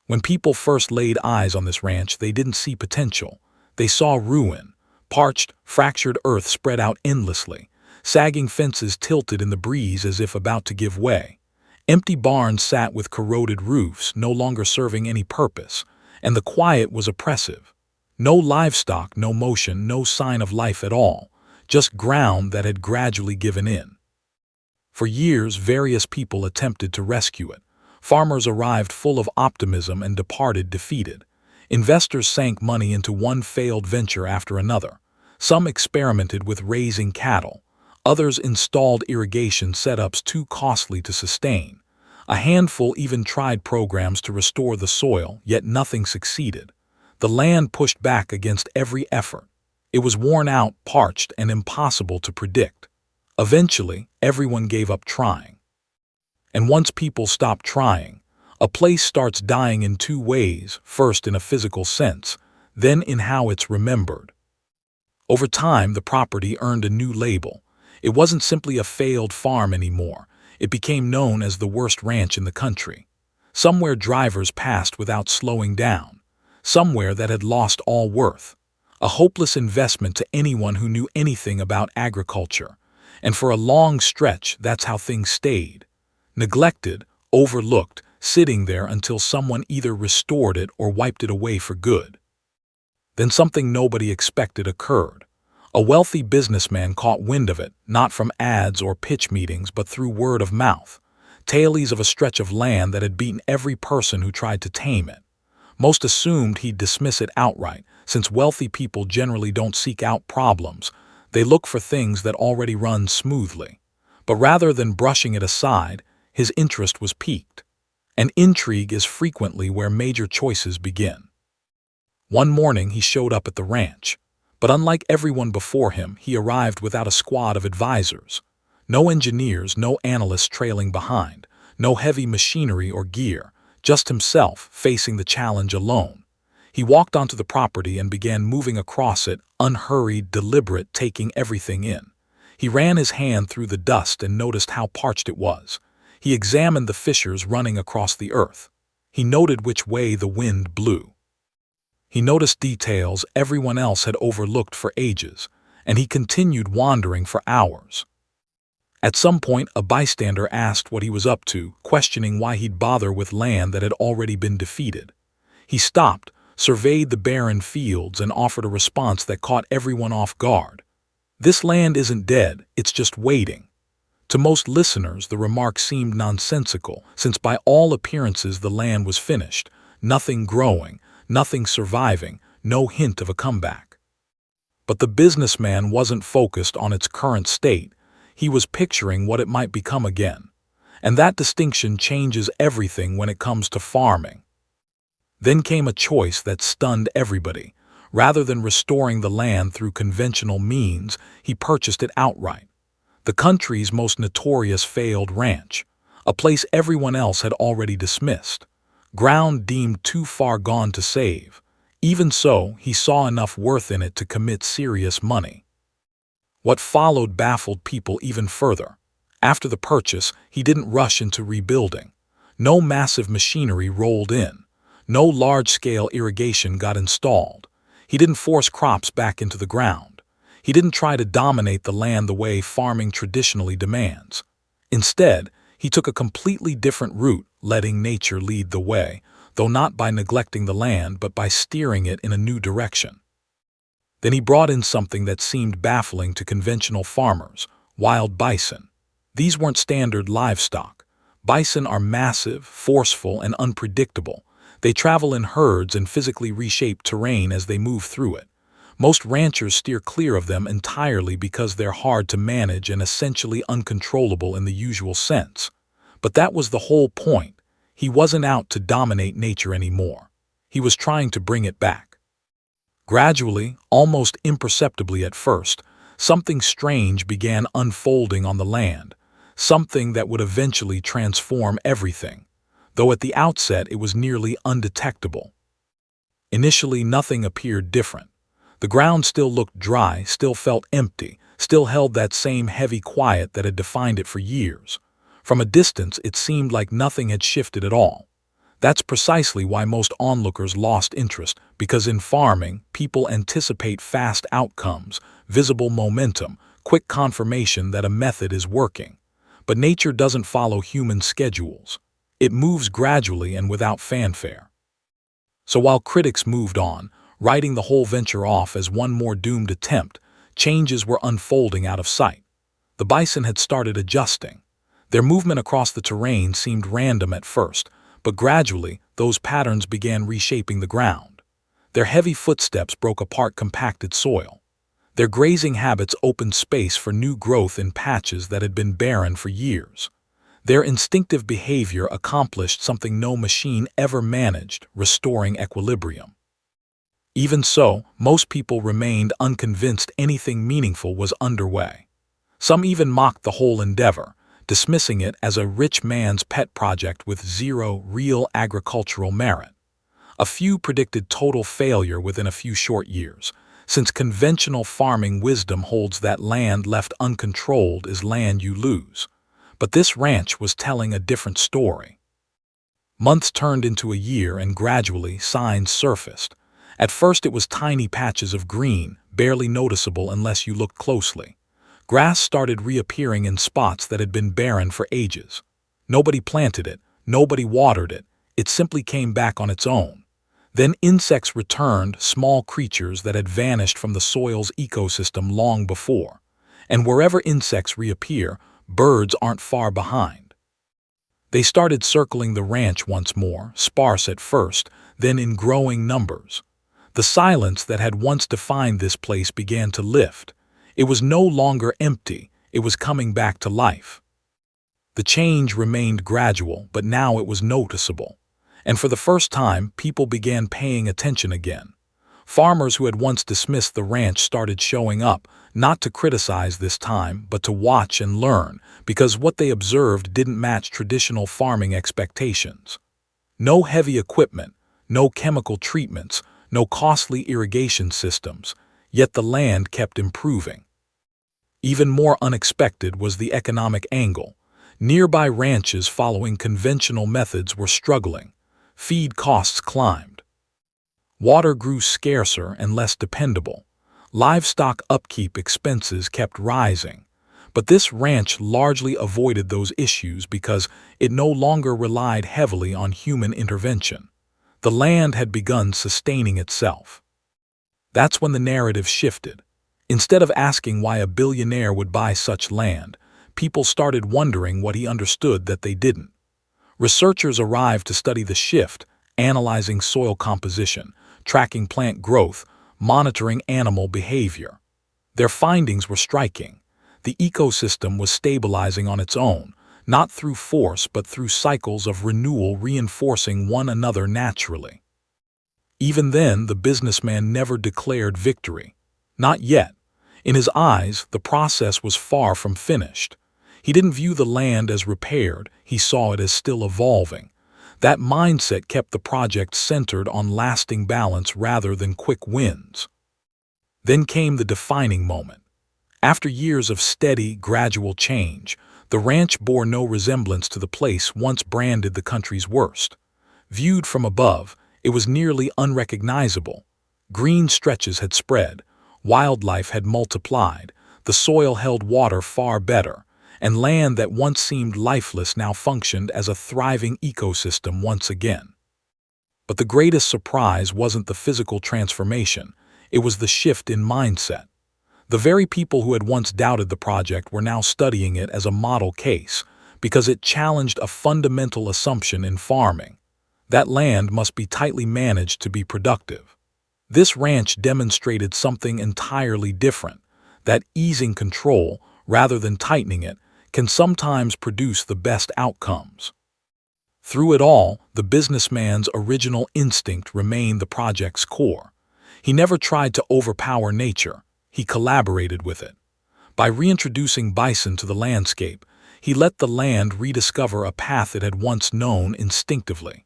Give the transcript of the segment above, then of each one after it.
When people first laid eyes on this ranch, they didn't see potential. They saw ruin, parched, fractured earth spread out endlessly, sagging fences tilted in the breeze as if about to give way. Empty barns sat with corroded roofs, no longer serving any purpose, and the quiet was oppressive. No livestock, no motion, no sign of life at all, just ground that had gradually given in. For years, various people attempted to rescue it. Farmers arrived full of optimism and departed defeated. Investors sank money into one failed venture after another. Some experimented with raising cattle. Others installed irrigation setups too costly to sustain. A handful even tried programs to restore the soil, yet nothing succeeded. The land pushed back against every effort. It was worn out, parched, and impossible to predict. Eventually, everyone gave up trying. And once people stop trying, a place starts dying in two ways, first in a physical sense, then in how it's remembered. Over time, the property earned a new label. It wasn't simply a failed farm anymore. It became known as the worst ranch in the country. Somewhere drivers passed without slowing down. Somewhere that had lost all worth. A hopeless investment to anyone who knew anything about agriculture. And for a long stretch, that's how things stayed. Neglected, overlooked, sitting there until someone either restored it or wiped it away for good. Then something nobody expected occurred. A wealthy businessman caught wind of it, not from ads or pitch meetings, but through word of mouth. Tales of a stretch of land that had beaten every person who tried to tame it. Most assumed he'd dismiss it outright, since wealthy people generally don't seek out problems. They look for things that already run smoothly. But rather than brushing it aside, his interest was piqued. And intrigue is frequently where major choices begin. One morning he showed up at the ranch. But unlike everyone before him, he arrived without a squad of advisors. No engineers, no analysts trailing behind, no heavy machinery or gear, just himself facing the challenge alone. He walked onto the property and began moving across it, unhurried, deliberate, taking everything in. He ran his hand through the dust and noticed how parched it was. He examined the fissures running across the earth. He noted which way the wind blew. He noticed details everyone else had overlooked for ages, and he continued wandering for hours. At some point, a bystander asked what he was up to, questioning why he'd bother with land that had already been defeated. He stopped, surveyed the barren fields, and offered a response that caught everyone off guard. "This land isn't dead, it's just waiting." To most listeners, the remark seemed nonsensical, since by all appearances the land was finished, nothing growing, nothing surviving, no hint of a comeback. But the businessman wasn't focused on its current state. He was picturing what it might become again. And that distinction changes everything when it comes to farming. Then came a choice that stunned everybody. Rather than restoring the land through conventional means, he purchased it outright. The country's most notorious failed ranch, a place everyone else had already dismissed. Ground deemed too far gone to save. Even so, he saw enough worth in it to commit serious money. What followed baffled people even further. After the purchase, he didn't rush into rebuilding. No massive machinery rolled in. No large-scale irrigation got installed. He didn't force crops back into the ground. He didn't try to dominate the land the way farming traditionally demands. Instead, he took a completely different route, letting nature lead the way, though not by neglecting the land but by steering it in a new direction. Then he brought in something that seemed baffling to conventional farmers: wild bison. These weren't standard livestock. Bison are massive, forceful, and unpredictable. They travel in herds and physically reshape terrain as they move through it. Most ranchers steer clear of them entirely because they're hard to manage and essentially uncontrollable in the usual sense. But that was the whole point. He wasn't out to dominate nature anymore. He was trying to bring it back. Gradually, almost imperceptibly at first, something strange began unfolding on the land, something that would eventually transform everything, though at the outset it was nearly undetectable. Initially, nothing appeared different. The ground still looked dry, still felt empty, still held that same heavy quiet that had defined it for years. From a distance, it seemed like nothing had shifted at all. That's precisely why most onlookers lost interest, because in farming, people anticipate fast outcomes, visible momentum, quick confirmation that a method is working. But nature doesn't follow human schedules. It moves gradually and without fanfare. So while critics moved on, writing the whole venture off as one more doomed attempt, changes were unfolding out of sight. The bison had started adjusting. Their movement across the terrain seemed random at first, but gradually those patterns began reshaping the ground. Their heavy footsteps broke apart compacted soil. Their grazing habits opened space for new growth in patches that had been barren for years. Their instinctive behavior accomplished something no machine ever managed, restoring equilibrium. Even so, most people remained unconvinced anything meaningful was underway. Some even mocked the whole endeavor, dismissing it as a rich man's pet project with zero real agricultural merit. A few predicted total failure within a few short years, since conventional farming wisdom holds that land left uncontrolled is land you lose. But this ranch was telling a different story. Months turned into a year and gradually signs surfaced. At first it was tiny patches of green, barely noticeable unless you looked closely. Grass started reappearing in spots that had been barren for ages. Nobody planted it, nobody watered it, it simply came back on its own. Then insects returned, small creatures that had vanished from the soil's ecosystem long before. And wherever insects reappear, birds aren't far behind. They started circling the ranch once more, sparse at first, then in growing numbers. The silence that had once defined this place began to lift. It was no longer empty, it was coming back to life. The change remained gradual, but now it was noticeable. And for the first time, people began paying attention again. Farmers who had once dismissed the ranch started showing up, not to criticize this time, but to watch and learn, because what they observed didn't match traditional farming expectations. No heavy equipment, no chemical treatments, no costly irrigation systems, yet the land kept improving. Even more unexpected was the economic angle. Nearby ranches following conventional methods were struggling. Feed costs climbed. Water grew scarcer and less dependable. Livestock upkeep expenses kept rising. But this ranch largely avoided those issues because it no longer relied heavily on human intervention. The land had begun sustaining itself. That's when the narrative shifted. Instead of asking why a billionaire would buy such land, people started wondering what he understood that they didn't. Researchers arrived to study the shift, analyzing soil composition, tracking plant growth, monitoring animal behavior. Their findings were striking. The ecosystem was stabilizing on its own, not through force but through cycles of renewal reinforcing one another naturally. Even then, the businessman never declared victory. Not yet. In his eyes, the process was far from finished. He didn't view the land as repaired, he saw it as still evolving. That mindset kept the project centered on lasting balance rather than quick wins. Then came the defining moment. After years of steady, gradual change, the ranch bore no resemblance to the place once branded the country's worst. Viewed from above, it was nearly unrecognizable. Green stretches had spread, wildlife had multiplied, the soil held water far better, and land that once seemed lifeless now functioned as a thriving ecosystem once again. But the greatest surprise wasn't the physical transformation, it was the shift in mindset. The very people who had once doubted the project were now studying it as a model case, because it challenged a fundamental assumption in farming. That land must be tightly managed to be productive. This ranch demonstrated something entirely different, that easing control, rather than tightening it, can sometimes produce the best outcomes. Through it all, the businessman's original instinct remained the project's core. He never tried to overpower nature, he collaborated with it. By reintroducing bison to the landscape, he let the land rediscover a path it had once known instinctively.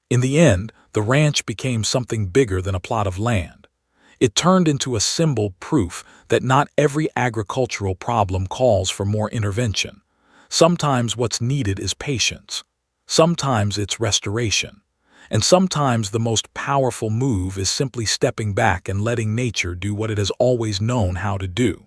In the end, the ranch became something bigger than a plot of land. It turned into a symbol proof that not every agricultural problem calls for more intervention. Sometimes what's needed is patience. Sometimes it's restoration. And sometimes the most powerful move is simply stepping back and letting nature do what it has always known how to do.